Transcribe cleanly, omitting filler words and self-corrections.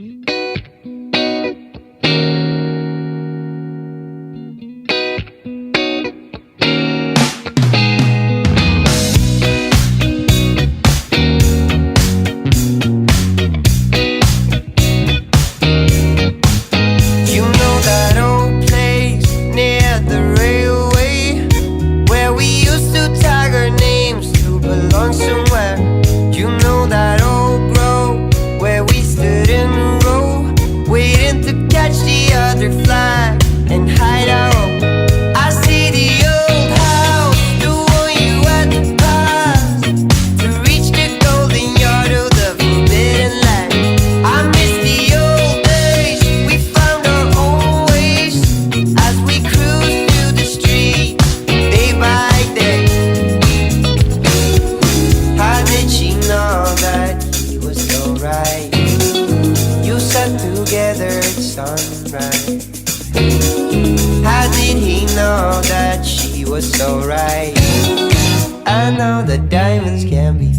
You know that old place near the railway where we used to tag our names to belong somewhere. You know that old grove where we stood in a row, waiting to catch the other flag and hide our own. I see the old house, the one you had to pass to reach the golden yard of the forbidden land. I miss the old days, we found our own ways as we cruised through the street, day by day. How did she know that he was so right? You sat together at sunrise. How did he know that she was so right? I know the diamonds can be